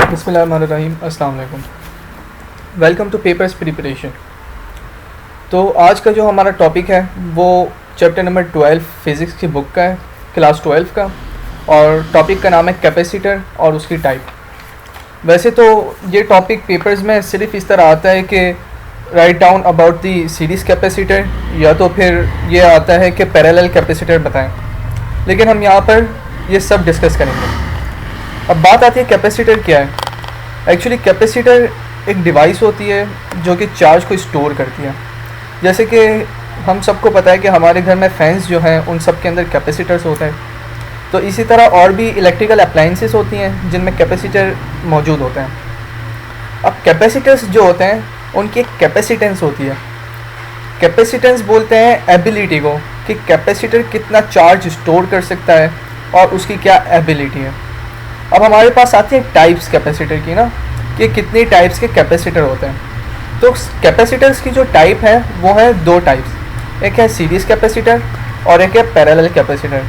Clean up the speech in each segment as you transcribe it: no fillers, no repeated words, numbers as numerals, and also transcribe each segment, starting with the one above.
बिस्मिल्लाहिर्रहमानिर्रहीम, अस्सलाम वालेकुम। Welcome two papers preparation. तो आज का जो हमारा टॉपिक है वो चैप्टर नंबर 12 फिज़िक्स की बुक का है, क्लास 12 का, और टॉपिक का नाम है कैपेसिटर और उसकी टाइप। वैसे तो ये टॉपिक पेपर्स में सिर्फ इस तरह आता है कि write down about the series capacitor, या तो फिर ये आता है कि पैरेलल कैपेसिटर बताएं, लेकिन हम यहाँ पर ये सब डिस्कस करेंगे। अब बात आती है कैपेसिटर क्या है। एक्चुअली कैपेसिटर एक डिवाइस होती है जो कि चार्ज को स्टोर करती है। जैसे कि हम सबको पता है कि हमारे घर में फ़ैन्स जो हैं उन सब के अंदर कैपेसिटर्स होते हैं, तो इसी तरह और भी इलेक्ट्रिकल अप्लाइंसेस होती हैं जिनमें कैपेसिटर मौजूद होते हैं। अब कैपेसिटर्स जो होते हैं उनकी एक कैपेसिटेंस होती है। कैपेसिटेंस बोलते हैं एबिलिटी को, कि कैपेसिटर कितना चार्ज स्टोर कर सकता है और उसकी क्या एबिलिटी है। अब हमारे पास आती है टाइप्स कैपेसिटर की ना, कि कितनी टाइप्स के कैपेसिटर होते हैं। तो कैपेसिटर्स की जो टाइप है वो है दो टाइप्स, एक है सीरीज़ कैपेसिटर और एक है पैरेलल कैपेसिटर।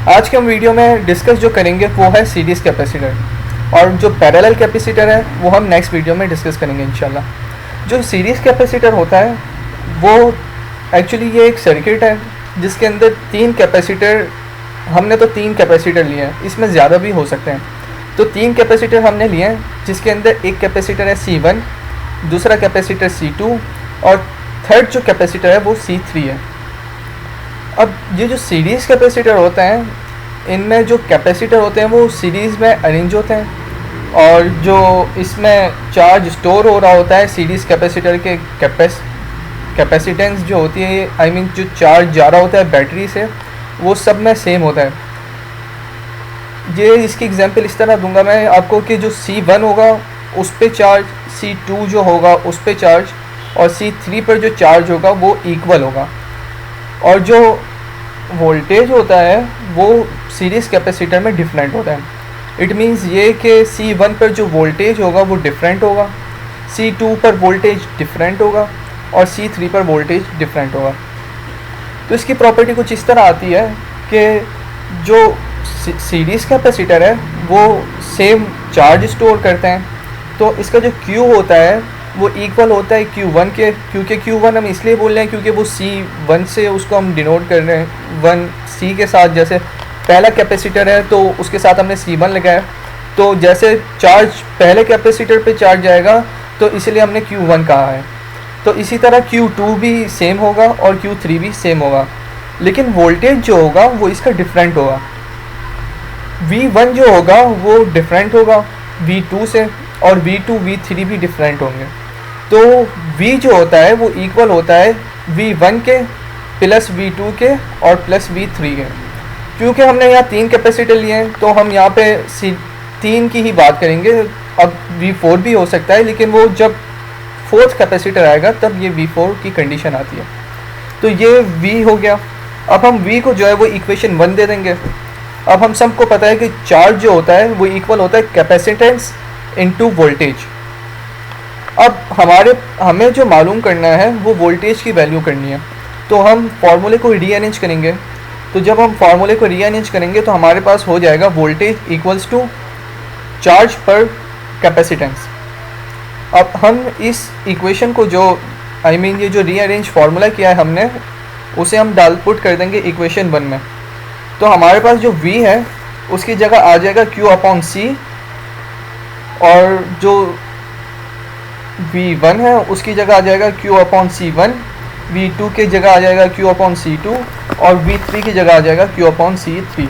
आज के हम वीडियो में डिस्कस जो करेंगे वो है सीरीज़ कैपेसिटर, और जो पैरेलल कैपेसिटर है वो हम नेक्स्ट वीडियो में डिस्कस करेंगे इंशाल्लाह। जो सीरीज़ कैपेसिटर होता है वो एक्चुअली ये एक सर्किट है जिसके अंदर तीन कैपेसिटर, हमने तो तीन कैपेसिटर लिए हैं, इसमें ज़्यादा भी हो सकते हैं। तो तीन कैपेसिटर हमने लिए हैं जिसके अंदर एक कैपेसिटर है C1, दूसरा कैपेसिटर C2 और थर्ड जो कैपेसिटर है वो C3 है। अब ये जो सीरीज़ कैपेसिटर होते हैं इनमें जो कैपेसिटर होते हैं वो सीरीज़ में अरेंज होते हैं, और जो इसमें चार्ज स्टोर हो रहा होता है सीरीज़ कैपेसिटर के कैपेसिटेंस जो होती है, जो चार्ज जा रहा होता है बैटरी से, वो सब में सेम होता है। ये इसकी एग्जांपल इस तरह दूंगा मैं आपको कि जो C1 होगा उस पे चार्ज, C2 जो होगा उस पे चार्ज, और C3 पर जो चार्ज होगा वो इक्वल होगा। और जो वोल्टेज होता है वो सीरीज़ कैपेसिटर में डिफरेंट होता है। इट मीन्स ये कि C1 पर जो वोल्टेज होगा वो डिफरेंट होगा, C2 पर वोल्टेज डिफरेंट होगा और C3 पर वोल्टेज डिफरेंट होगा। तो इसकी प्रॉपर्टी कुछ इस तरह आती है कि जो सीरीज़ कैपेसिटर है वो सेम चार्ज स्टोर करते हैं, तो इसका जो Q होता है वो इक्वल होता है Q1 के, क्योंकि Q1 हम इसलिए बोल रहे हैं क्योंकि वो C1 से उसको हम डिनोट कर रहे हैं 1C के साथ। जैसे पहला कैपेसिटर है तो उसके साथ हमने C1 लगाया, तो जैसे चार्ज पहले कैपेसिटर पे चार्ज जाएगा तो इसलिए हमने Q1 कहा है। तो इसी तरह Q2 भी सेम होगा और Q3 भी सेम होगा, लेकिन वोल्टेज जो होगा वो इसका डिफरेंट होगा। V1 जो होगा वो डिफरेंट होगा V2 से, और V2 V3 भी डिफरेंट होंगे। तो V जो होता है वो इक्वल होता है V1 के प्लस V2 के और प्लस V3 के। क्योंकि हमने यहाँ तीन कैपेसिटर लिए हैं तो हम यहाँ पे तीन की ही बात करेंगे। अब V4 भी हो सकता है, लेकिन वो जब फोर्थ कैपेसिटर आएगा तब ये V4 की कंडीशन आती है। तो ये V हो गया। अब हम V को जो है वो इक्वेशन 1 दे देंगे। अब हम सबको पता है कि चार्ज जो होता है वो इक्वल होता है कैपेसिटेंस इनटू वोल्टेज। अब हमें जो मालूम करना है वो वोल्टेज की वैल्यू करनी है, तो हम फार्मूले को रीअरेंज करेंगे। तो जब हम फार्मूले को रीअरेंज करेंगे तो हमारे पास हो जाएगा वोल्टेज इक्वल्स टू चार्ज पर कैपेसिटेंस। अब हम इस इक्वेशन को जो ये जो रीअरेंज फार्मूला किया है हमने, उसे हम पुट कर देंगे इक्वेशन 1 में। तो हमारे पास जो V है उसकी जगह आ जाएगा Q/C, और जो V1 है उसकी जगह आ जाएगा Q/C1, V2 की जगह आ जाएगा Q/C2 और V3 की जगह आ जाएगा Q/C3।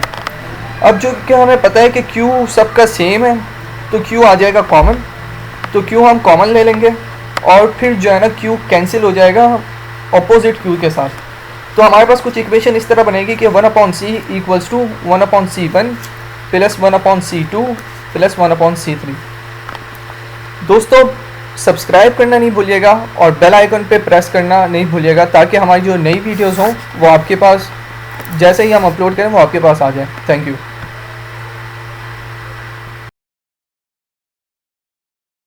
अब जो कि हमें पता है कि Q सबका सेम है तो Q आ जाएगा कॉमन, तो Q हम कॉमन ले लेंगे और फिर जो है ना Q कैंसिल हो जाएगा अपोजिट Q के साथ। तो हमारे पास कुछ इक्वेशन इस तरह बनेगी कि 1/C equals to 1/C1 plus 1/C2 plus 1/C3। दोस्तों सब्सक्राइब करना नहीं भूलिएगा और बेल आइकन पे प्रेस करना नहीं भूलिएगा, ताकि हमारी जो नई वीडियोस हों वो आपके पास जैसे ही हम अपलोड करें वो आपके पास आ जाए। Thank you.